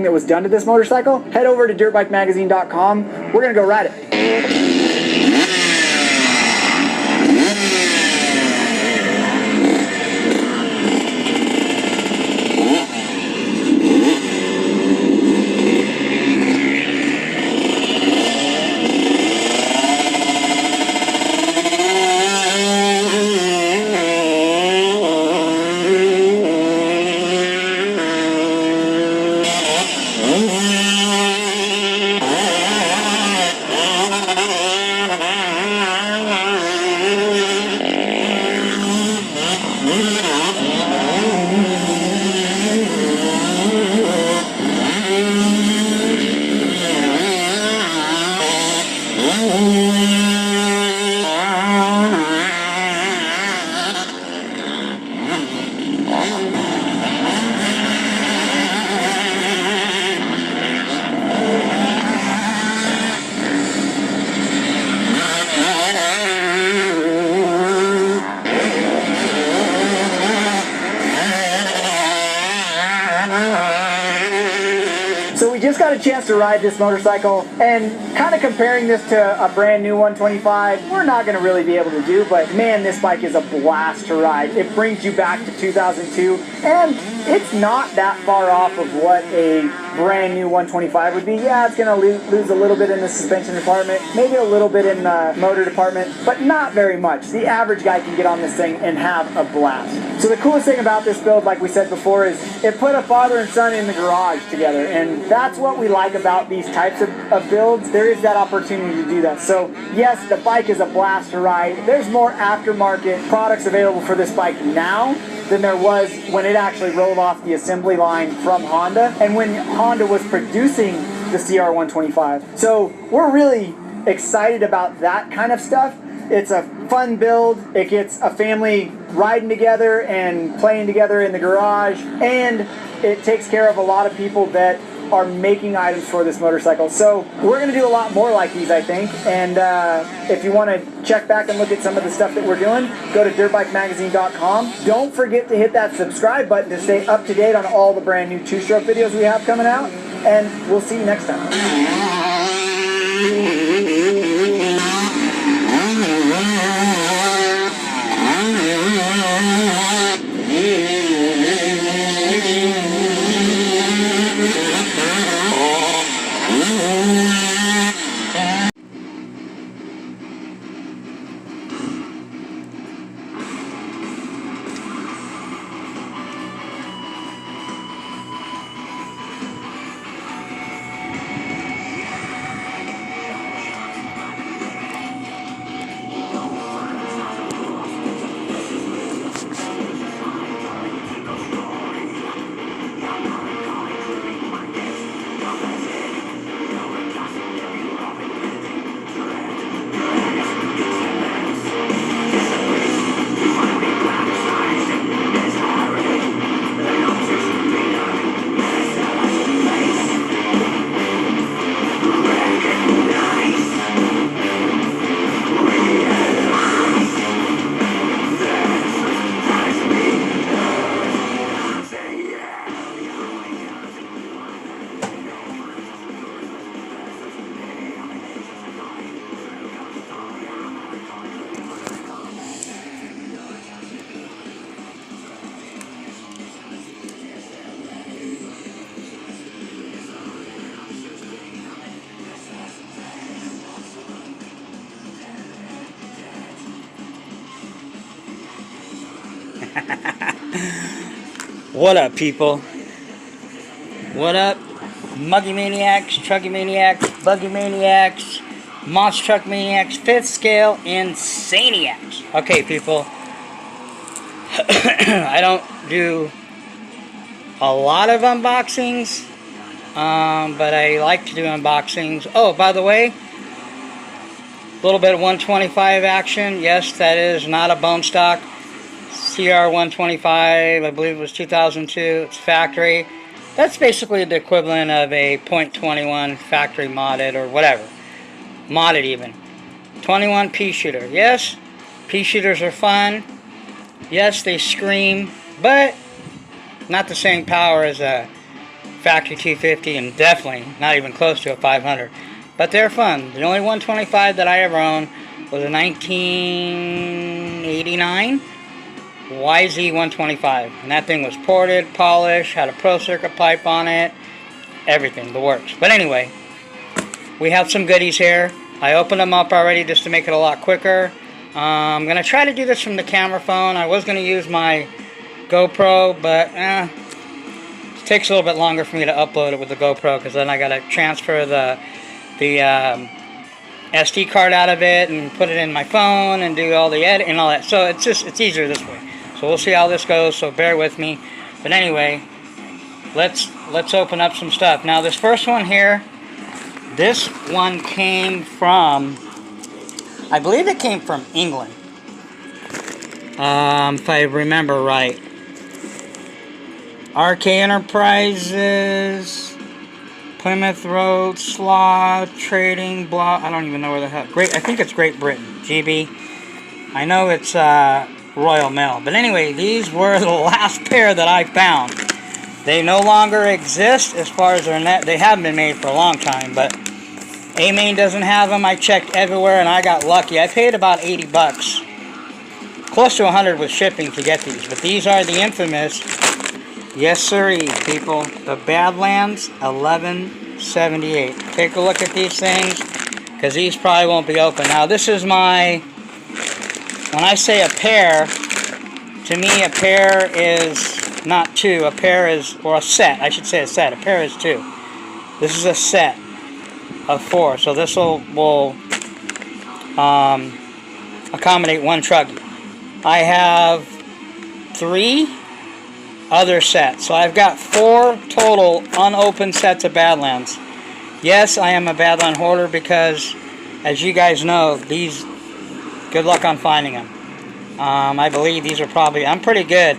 that was done to this motorcycle, head over to dirtbikemagazine.com. We're gonna go ride it. So we just got a chance to ride this motorcycle, and kind of comparing this to a brand new 125, we're not going to really be able to do, but man, this bike is a blast to ride. It brings you back to 2002, and it's not that far off of what a brand new 125 would be. Yeah, it's going to lose a little bit in the suspension department, maybe a little bit in the motor department, but not very much. The average guy can get on this thing and have a blast. So the coolest thing about this build, like we said before, is it put a father and son in the garage together, and that's what we like about these types of builds. There is that opportunity to do that. So yes, the bike is a blast to ride. There's more aftermarket products available for this bike now than there was when it actually rolled off the assembly line from Honda and when Honda was producing the CR125. So we're really excited about that kind of stuff. It's a fun build. It gets a family riding together and playing together in the garage, and it takes care of a lot of people that are making items for this motorcycle. So we're going to do a lot more like these, I think, and if you want to check back and look at some of the stuff that we're doing, go to dirtbikemagazine.com. Don't forget to hit that subscribe button to stay up to date on all the brand new two-stroke videos we have coming out, and we'll see you next time. What up, people? What up, Muggy Maniacs, Trucky Maniacs, Buggy Maniacs, Monster Truck Maniacs, 5th Scale Insaniacs. Okay, people. I don't do a lot of unboxings, but I like to do unboxings. Oh, by the way, a little bit of 125 action. Yes, that is not a bone stock. CR125, I believe it was 2002. It's factory. That's basically the equivalent of a .21 factory modded or whatever. Modded even. 21 pea shooter. Yes, pea shooters are fun. Yes, they scream, but not the same power as a factory 250 and definitely not even close to a 500. But they're fun. The only 125 that I ever owned was a 1989 YZ 125. And that thing was ported, polished, had a pro circuit pipe on it, everything, the works. But anyway, we have some goodies here. I opened them up already just to make it a lot quicker. I'm going to try to do this from the camera phone. I was going to use my GoPro, but it takes a little bit longer for me to upload it with the GoPro, because then I got to transfer the SD card out of it and put it in my phone and do all the edit and all that. So it's easier this way. So we'll see how this goes, so bear with me. But anyway, let's open up some stuff. Now this first one here, this one came from, I believe it came from England, if I remember right. RK Enterprises, Plymouth Road, Slaw, Trading, blah, I don't even know where the hell, I think it's Great Britain, GB. I know it's Royal Mail. But anyway, these were the last pair that I found. They no longer exist as far as their net. They haven't been made for a long time, but A-Main doesn't have them. I checked everywhere and I got lucky. I paid about 80 bucks. Close to 100 with shipping to get these. But these are the infamous, yes sirree, people, the Badlands 1178. Take a look at these things, because these probably won't be open. Now this is my, when I say a pair, to me a pair is not two. A pair is, or a set, I should say a set. A pair is two. This is a set of 4, so this will accommodate one truck. I have 3 other sets, so I've got 4 total unopened sets of Badlands. Yes, I am a Badland hoarder, because as you guys know, these, good luck on finding them. I believe these are probably, I'm pretty good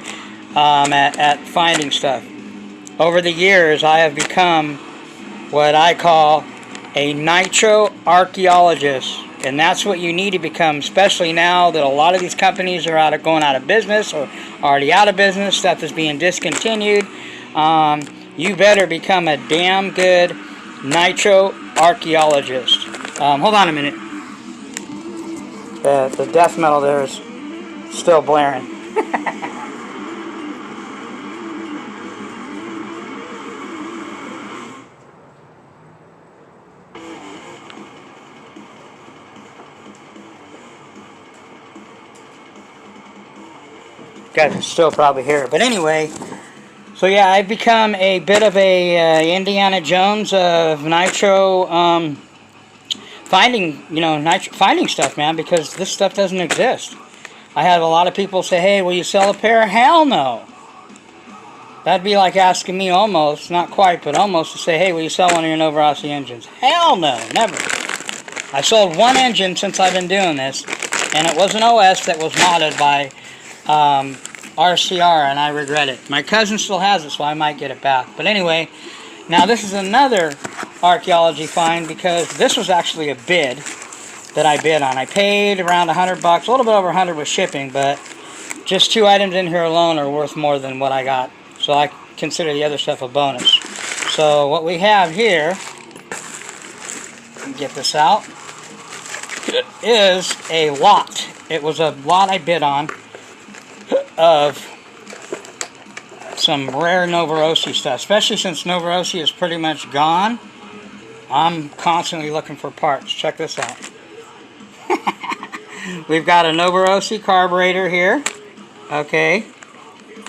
at finding stuff. Over the years, I have become what I call a Nitro archaeologist, and that's what you need to become, especially now that a lot of these companies are going out of business, or already out of business. Stuff is being discontinued. You better become a damn good Nitro archaeologist. Hold on a minute. The death metal there is still blaring. Guys can still probably hear it. But anyway, so yeah, I've become a bit of a Indiana Jones of Nitro finding, finding stuff, man, because this stuff doesn't exist. I have a lot of people say, hey, will you sell a pair? Hell no. That'd be like asking me almost, not quite, but almost, to say, hey, will you sell one of your Novorossi engines? Hell no, never. I sold 1 engine since I've been doing this, and it was an OS that was modded by RCR, and I regret it. My cousin still has it, so I might get it back. But anyway, now this is another archaeology find, because this was actually a bid that I bid on. I paid around 100 bucks, a little bit over 100 with shipping, but just 2 items in here alone are worth more than what I got. So I consider the other stuff a bonus. So what we have here, get this out, is a lot. It was a lot I bid on of some rare Novorossi stuff, especially since Novorossi is pretty much gone. I'm constantly looking for parts. Check this out. We've got a Novorossi carburetor here. Okay,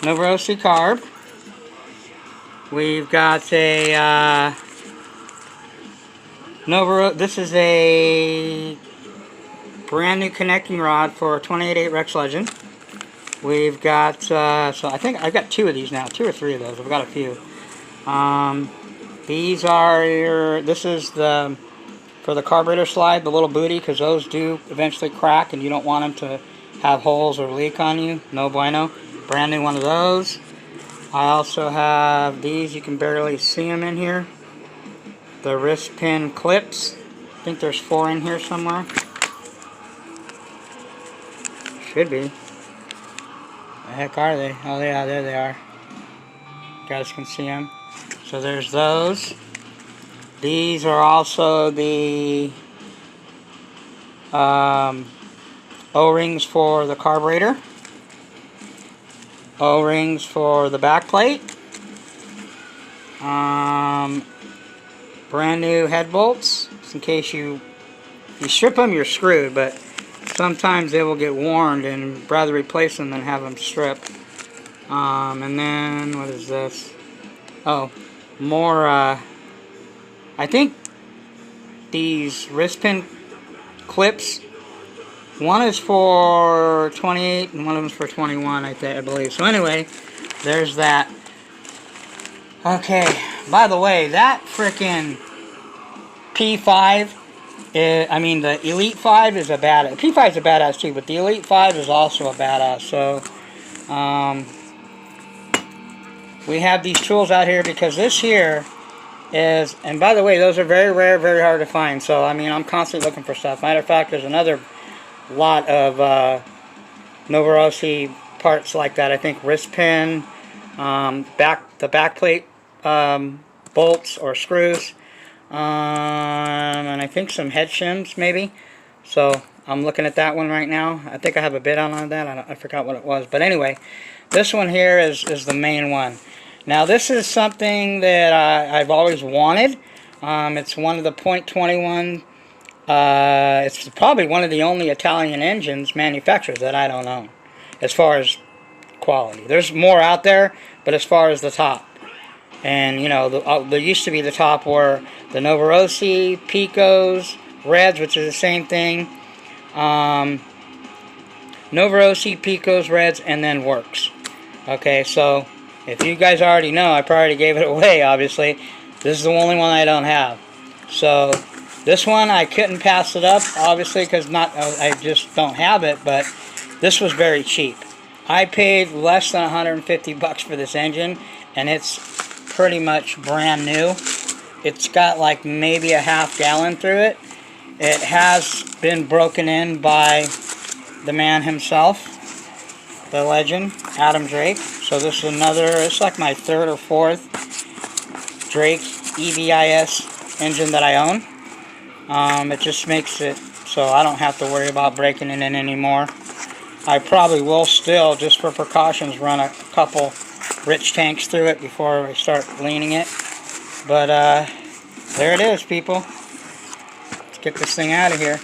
Novorossi carb. We've got a this is a brand new connecting rod for a 28.8 Rex Legend. We've got, so I think I've got 2 of these now, 2 or 3 of those. I've got a few. These are this is the, for the carburetor slide, the little booty, because those do eventually crack and you don't want them to have holes or leak on you. No bueno. Brand new one of those. I also have these, you can barely see them in here. The wrist pin clips. I think there's 4 in here somewhere. Should be. The heck are they? Oh yeah, there they are. You guys can see them. So there's those. These are also the O-rings for the carburetor. O-rings for the back plate. Brand new head bolts. Just in case you strip them, you're screwed, but sometimes they will get worn and rather replace them than have them strip. And then, what is this? Oh, more, I think these wrist pin clips, one is for 28 and one of them is for 21, I believe. So anyway, there's that. Okay, by the way, that frickin' P5, I mean the Elite 5 is a badass. P5 is a badass too, but the Elite 5 is also a badass. So, we have these tools out here because this here is, and by the way, those are very rare, very hard to find. So, I mean, I'm constantly looking for stuff. Matter of fact, there's another lot of Novorossy parts like that. I think wrist pin, the back plate bolts or screws, and I think some head shims maybe. So I'm looking at that one right now. I think I have a bid on that. I forgot what it was, but anyway, this one here is the main one. Now this is something that I've always wanted. It's one of the .21. It's probably one of the only Italian engines manufacturers that I don't own, as far as quality. There's more out there, but as far as the top, and you know, there used to be the top were the Novorossy, Picos, Reds, which is the same thing. Novorossy, Picos, Reds, and then Works. Okay, so if you guys already know, I probably gave it away, obviously. This is the only one I don't have. So this one I couldn't pass it up, obviously, because I just don't have it, but this was very cheap. I paid less than 150 bucks for this engine, and it's pretty much brand new. It's got like maybe a half gallon through it. It has been broken in by the man himself, the legend, Adam Drake. So this is another, it's like my third or fourth Drake EBIS engine that I own. It just makes it so I don't have to worry about breaking it in anymore. I probably will still, just for precautions, run a couple rich tanks through it before I start leaning it. But there it is, people. Let's get this thing out of here.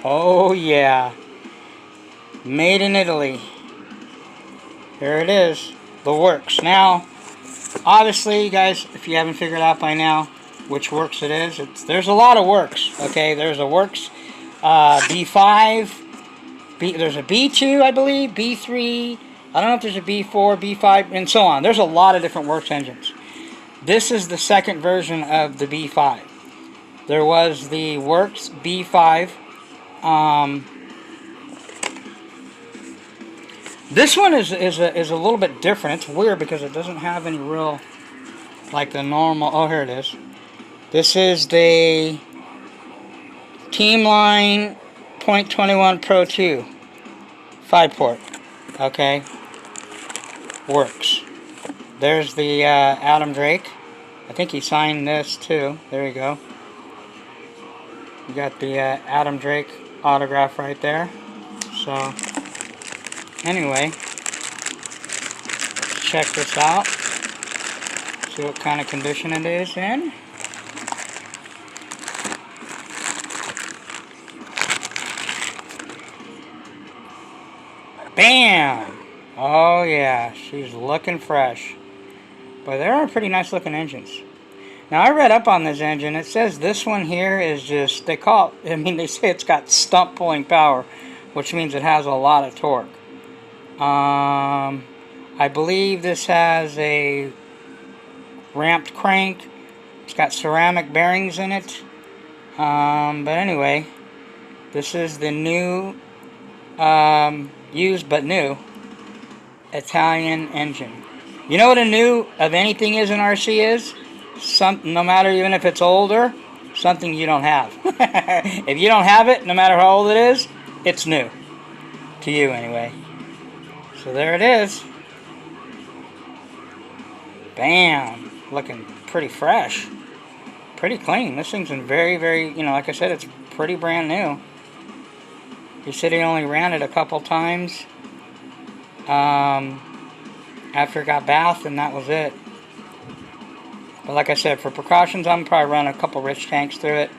Oh yeah, made in Italy. There it is, the Works. Now, obviously, you guys, if you haven't figured out by now which Works it is, there's a lot of Works. Okay, there's a Works B5, there's a B2, I believe, B3. I don't know if there's a B4, B5, and so on. There's a lot of different Works engines. This is the second version of the B5. There was the Works B5. This one is a little bit different. It's weird because it doesn't have any real, like the normal. Oh, here it is. This is the Teamline .21 Pro 2 5-port. Okay, Works. There's the Adam Drake. I think he signed this too. There you go. You got the Adam Drake autograph right there. So anyway, let's check this out. See what kind of condition it is in. Bam! Oh yeah, she's looking fresh. But they are pretty nice looking engines. Now I read up on this engine. It says this one here is just, they call it, I mean, they say it's got stump pulling power, which means it has a lot of torque. I believe this has a ramped crank. It's got ceramic bearings in it. But anyway, this is the new, used but new Italian engine. You know what a new of anything is in RC is? No matter even if it's older, something you don't have. If you don't have it, no matter how old it is, it's new. To you anyway. So there it is. Bam! Looking pretty fresh. Pretty clean. This thing's in very, very, you know, like I said, it's pretty brand new. He said he only ran it a couple times after it got bathed, and that was it. But like I said, for precautions, I'm probably run a couple rich tanks through it.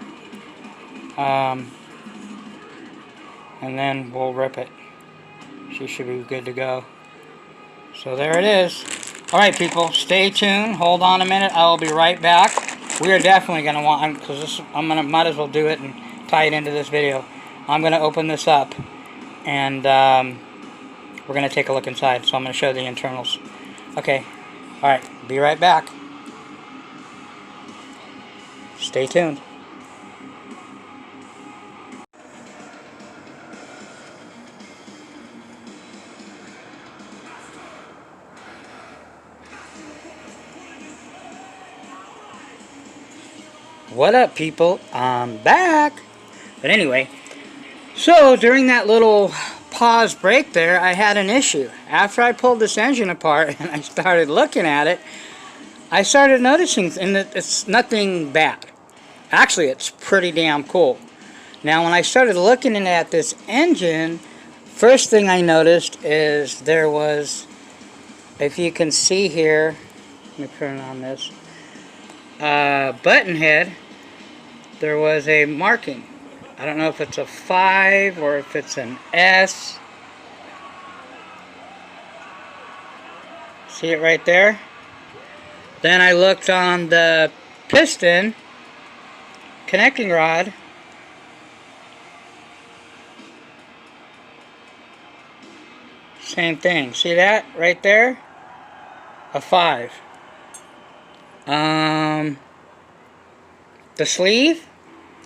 And then we'll rip it. She should be good to go. So there it is. Alright people, stay tuned. Hold on a minute. I will be right back. We are definitely going to want, because might as well do it and tie it into this video. I'm going to open this up and we're going to take a look inside. So I'm going to show the internals. Okay. Alright, be right back. Stay tuned. What up, people? I'm back. But anyway, so during that little pause break there, I had an issue. After I pulled this engine apart and I started looking at it, I started noticing, and it's nothing bad. Actually, it's pretty damn cool. Now, when I started looking at this engine, first thing I noticed is there was, if you can see here, let me turn on this, button head, there was a marking. I don't know if it's a 5 or if it's an S. See it right there? Then I looked on the piston connecting rod. Same thing. See that right there? A 5. The sleeve?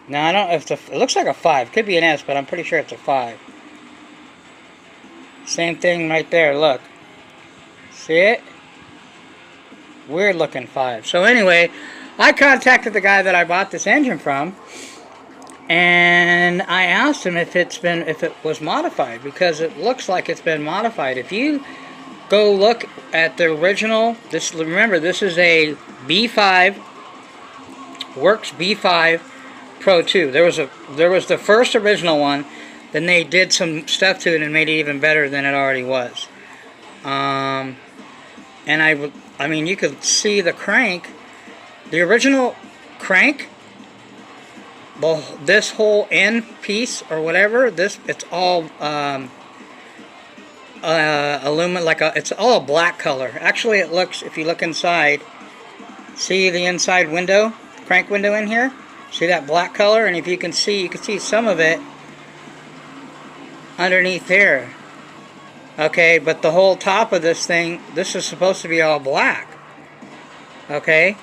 No, I don't know if it looks like a 5. Could be an S, but I'm pretty sure it's a 5. Same thing right there, look. See it? Weird looking 5. So anyway, I contacted the guy that I bought this engine from, and I asked him if it was modified, because it looks like it's been modified. If you go look at the original, remember this is a B5 Works B5 Pro 2. There was the first original one, then they did some stuff to it and made it even better than it already was. And I mean, you could see the crank, the original crank, this whole end piece or whatever, it's all aluminum, it's all a black color. Actually, it looks, if you look inside, see the inside window, crank window in here? See that black color? And if you can see some of it underneath here. Okay, but the whole top of this thing, this is supposed to be all black. Okay?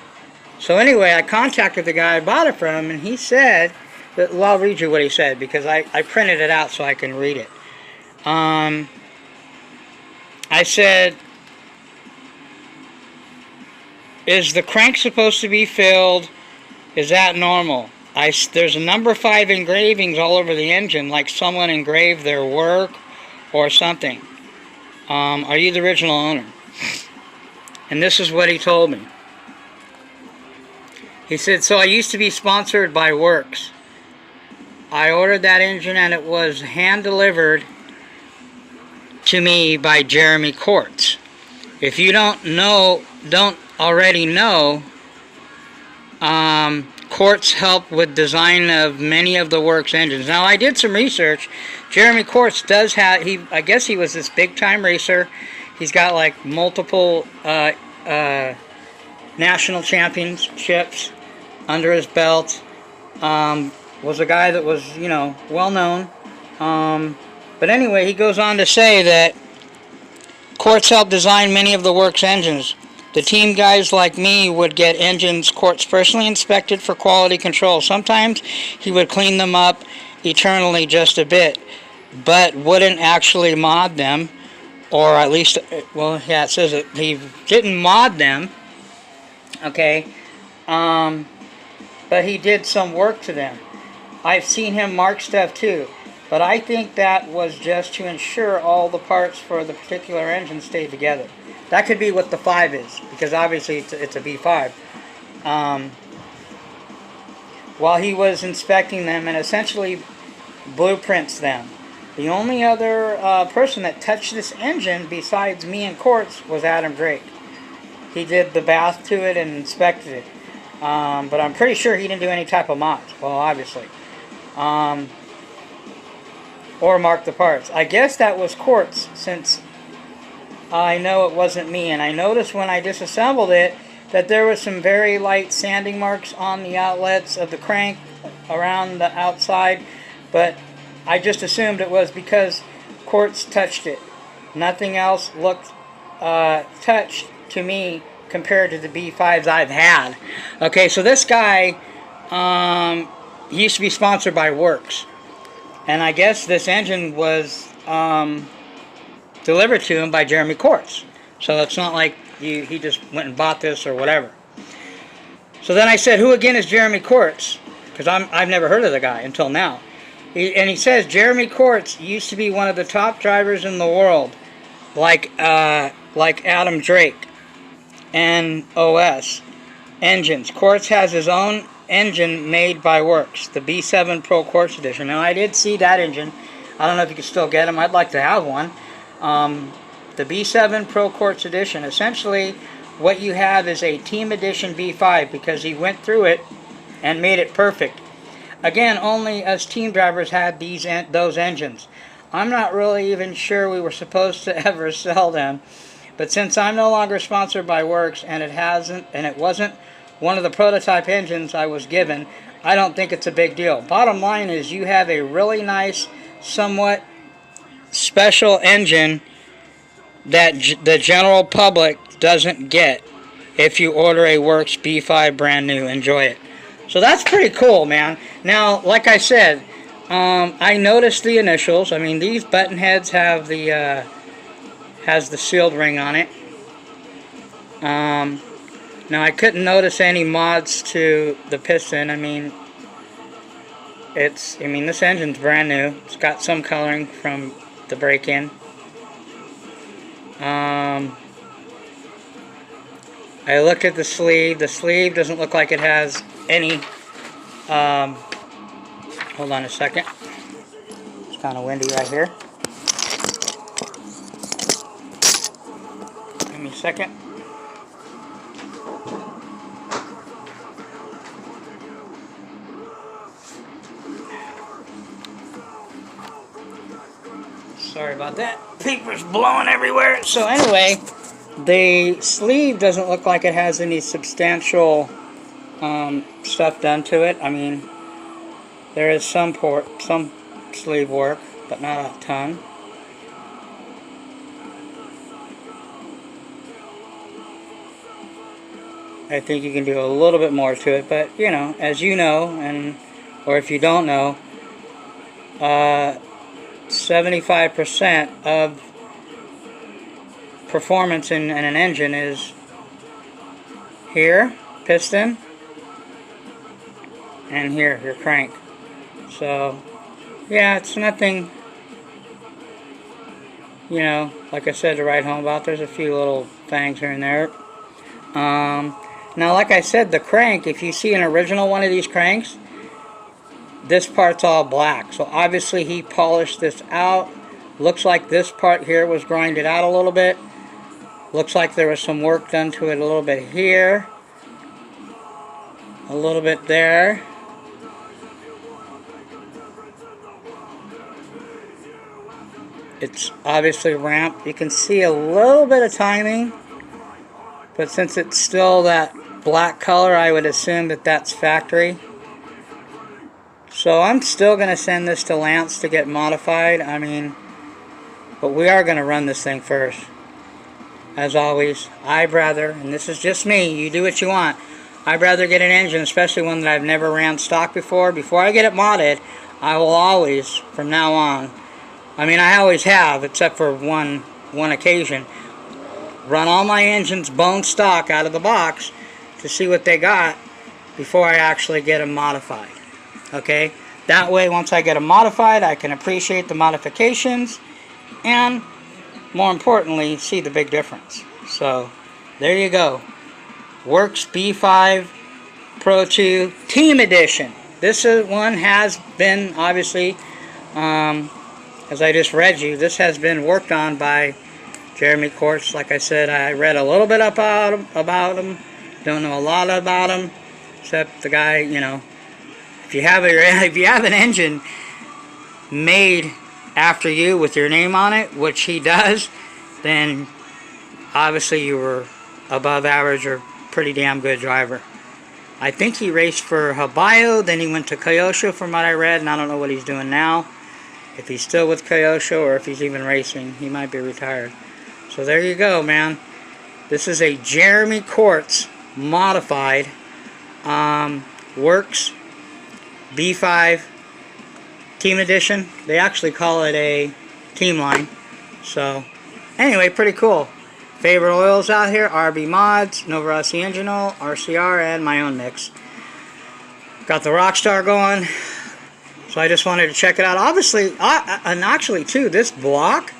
So anyway, I contacted the guy I bought it from, and he said, well, I'll read you what he said, because I printed it out so I can read it. I said, is the crank supposed to be filled? Is that normal? There's a number 5 engravings all over the engine, like someone engraved their work or something. Are you the original owner? And this is what he told me. He said, so I used to be sponsored by Works. I ordered that engine and it was hand delivered to me by Jeremy Quartz. If you don't already know, Quartz helped with design of many of the Works engines. Now, I did some research. Jeremy Quartz does have, I guess he was this big time racer. He's got like multiple national championships under his belt. Was a guy that was, you know, well known. But anyway, he goes on to say that Quartz helped design many of the Works engines. The team guys like me would get engines Quartz personally inspected for quality control. Sometimes he would clean them up eternally just a bit, but wouldn't actually mod them, or at least, well, yeah, it says that he didn't mod them, okay, but he did some work to them. I've seen him mark stuff too, but I think that was just to ensure all the parts for the particular engine stayed together. That could be what the 5 is, because obviously it's a B5. While he was inspecting them and essentially blueprints them. The only other person that touched this engine besides me and Quartz was Adam Drake. He did the bath to it and inspected it. But I'm pretty sure he didn't do any type of mods. Well, obviously. Or mark the parts. I guess that was Quartz, since I know it wasn't me. And I noticed when I disassembled it that there was some very light sanding marks on the outlets of the crank around the outside. But I just assumed it was because Quartz touched it. Nothing else looked touched to me compared to the B5s I've had. Okay, so this guy, he used to be sponsored by Works. And I guess this engine was delivered to him by Jeremy Quartz. So it's not like he just went and bought this or whatever. So then I said, who again is Jeremy Quartz? Because I've never heard of the guy until now. And he says Jeremy Quartz used to be one of the top drivers in the world, like Adam Drake and OS engines. Quartz has his own engine made by Works, the B7 Pro Quartz Edition. Now I did see that engine. I don't know if you can still get them. I'd like to have one. The B7 Pro Quartz Edition. Essentially, what you have is a Team Edition B5 because he went through it and made it perfect. Again, only us team drivers had those engines. I'm not really even sure we were supposed to ever sell them, but since I'm no longer sponsored by Works and it wasn't one of the prototype engines I was given, I don't think it's a big deal. Bottom line is you have a really nice, somewhat special engine that the general public doesn't get if you order a Works B5 brand new. Enjoy it. So that's pretty cool, man. Now, like I said, I noticed the initials. I mean, these button heads have the has the sealed ring on it. Now, I couldn't notice any mods to the piston. I mean, this engine's brand new. It's got some coloring from the break-in. I looked at the sleeve. The sleeve doesn't look like it has any. Hold on a second. It's kind of windy right here. Give me a second. Sorry about that. Paper's blowing everywhere. So anyway, the sleeve doesn't look like it has any substantial stuff done to it. I mean, there is some sleeve work, but not a ton. I think you can do a little bit more to it, but you know, as you know, or if you don't know, 75% of performance in an engine is here, piston, and here, your crank. So, yeah, it's nothing, you know, like I said, to write home about. There's a few little things here and there. Now, like I said, the crank, if you see an original one of these cranks, this part's all black. So obviously he polished this out. Looks like this part here was grinded out a little bit. Looks like there was some work done to it a little bit here. A little bit there. It's obviously ramped. You can see a little bit of timing. But since it's still that black color, I would assume that that's factory. So I'm still going to send this to Lance to get modified. I mean, but we are going to run this thing first. As always, I'd rather, and this is just me, you do what you want, I'd rather get an engine, especially one that I've never ran stock before I get it modded. I will always, from now on, I mean I always have, except for one occasion, run all my engines bone stock out of the box to see what they got before I actually get them modified. Okay, that way once I get them modified, I can appreciate the modifications and more importantly see the big difference. So there you go. Works B5 Pro 2 Team Edition. This one has been, obviously, as I just read you, this has been worked on by Jeremy Quartz. Like I said, I read a little bit about him. Don't know a lot about him, except the guy, you know, if you have an engine made after you with your name on it, which he does, then obviously you were above average or pretty damn good driver. I think he raced for Habayo, then he went to Kyosho from what I read, and I don't know what he's doing now. If he's still with Kyosho or if he's even racing, he might be retired. So there you go, man. This is a Jeremy Quartz modified Works B5 Team Edition. They actually call it a team line. So anyway, pretty cool. Favorite oils out here: RB Mods, Nova Rossi Engine Oil, RCR, and my own mix. Got the Rockstar going, so I just wanted to check it out. Obviously, and actually too, this block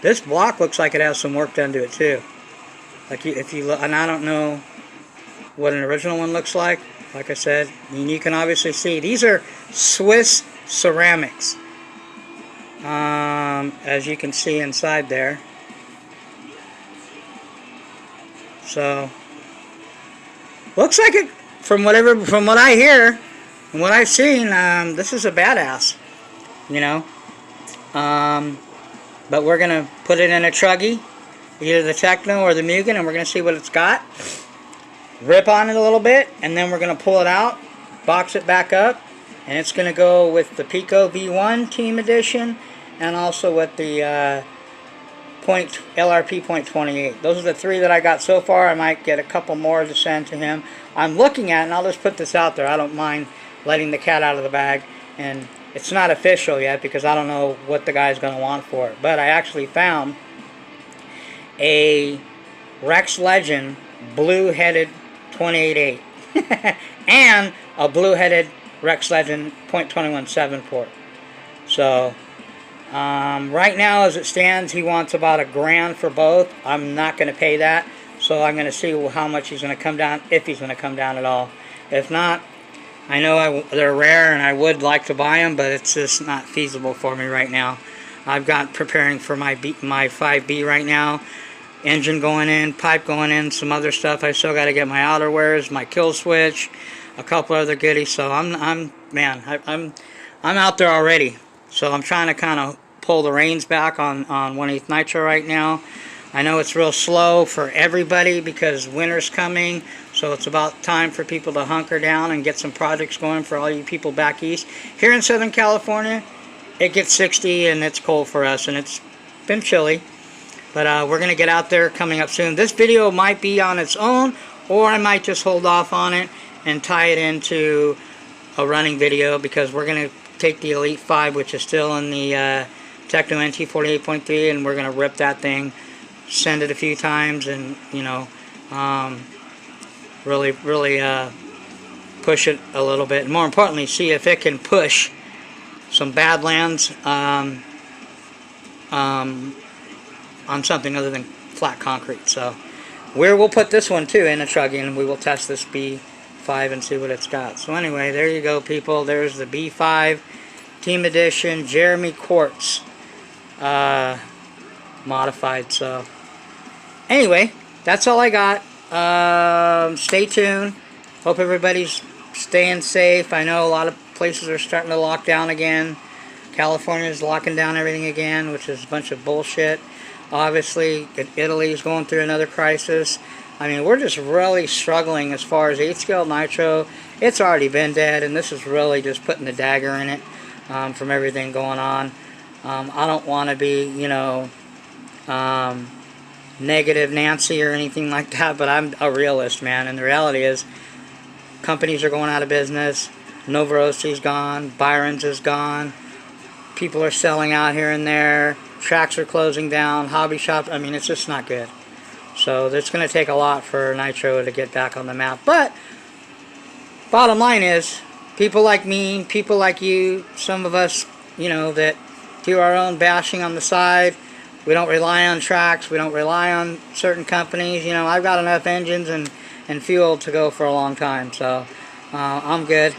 looks like it has some work done to it too. Like if you look, and I don't know what an original one looks like. Like I said, and you can obviously see these are Swiss ceramics, as you can see inside there. So looks like it, from what I hear and what I've seen, this is a badass, you know. But we're gonna put it in a truggy, either the Techno or the Mugen, and we're gonna see what it's got. Rip on it a little bit, and then we're gonna pull it out, box it back up, and it's gonna go with the Pico V1 Team Edition, and also with the LRP .28. Those are the three that I got so far. I might get a couple more to send to him. I'm looking at, and I'll just put this out there, I don't mind letting the cat out of the bag, and it's not official yet because I don't know what the guy's going to want for it. But I actually found a Rex Legend blue-headed 28.8 and a blue-headed Rex Legend .21 7-port. So right now, as it stands, he wants about $1,000 for both. I'm not going to pay that, so I'm going to see how much he's going to come down, if he's going to come down at all. If not, I know they're rare and I would like to buy them, but it's just not feasible for me right now. I've got preparing for my 5B right now. Engine going in, pipe going in, some other stuff. I still got to get my outerwears, my kill switch, a couple other goodies. So I'm out there already. So I'm trying to kind of pull the reins back on 1/8 Nitro right now. I know it's real slow for everybody because winter's coming, so it's about time for people to hunker down and get some projects going for all you people back east. Here in Southern California, it gets 60 and it's cold for us, and it's been chilly. But we're going to get out there coming up soon. This video might be on its own, or I might just hold off on it and tie it into a running video, because we're going to take the Elite 5, which is still in the Techno NT 48.3, and we're going to rip that thing, send it a few times, and, you know, really push it a little bit. And more importantly, see if it can push some Badlands on something other than flat concrete. So we'll put this one too in a truggy, and we will test this B5 and see what it's got. So anyway, there you go, people. There's the B5 Team Edition Jeremy Quartz modified. So anyway, that's all I got. Stay tuned. Hope everybody's staying safe. I know a lot of places are starting to lock down again. California is locking down everything again, which is a bunch of bullshit. Obviously, Italy is going through another crisis. I mean, we're just really struggling as far as 8-scale Nitro. It's already been dead, and this is really just putting the dagger in it from everything going on. I don't want to be, you know, negative Nancy or anything like that, but I'm a realist, man. And the reality is, companies are going out of business. Nova Rossi's gone. Byron's is gone. People are selling out here and there. Tracks are closing down. Hobby shops. I mean, it's just not good. So it's going to take a lot for Nitro to get back on the map. But bottom line is, people like me, people like you, some of us, you know, that do our own bashing on the side, We don't rely on tracks. We don't rely on certain companies. You know, I've got enough engines and fuel to go for a long time. So I'm good.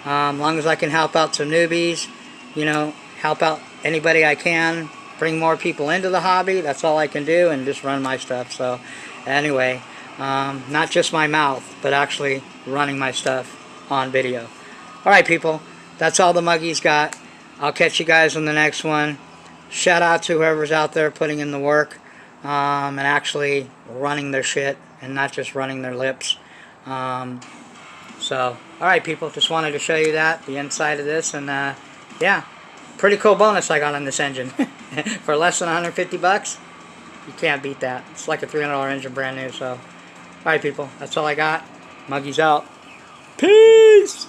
As long as I can help out some newbies, you know, help out anybody I can, bring more people into the hobby, that's all I can do, and just run my stuff. So anyway, not just my mouth, but actually running my stuff on video. Alright people, that's all the Muggy's got. I'll catch you guys on the next one. Shout out to whoever's out there putting in the work and actually running their shit and not just running their lips. So, alright people, just wanted to show you that, the inside of this, and yeah, pretty cool bonus I got on this engine. For less than 150 bucks, you can't beat that. It's like a $300 engine brand new, so. Alright people, that's all I got. Muggy's out. Peace!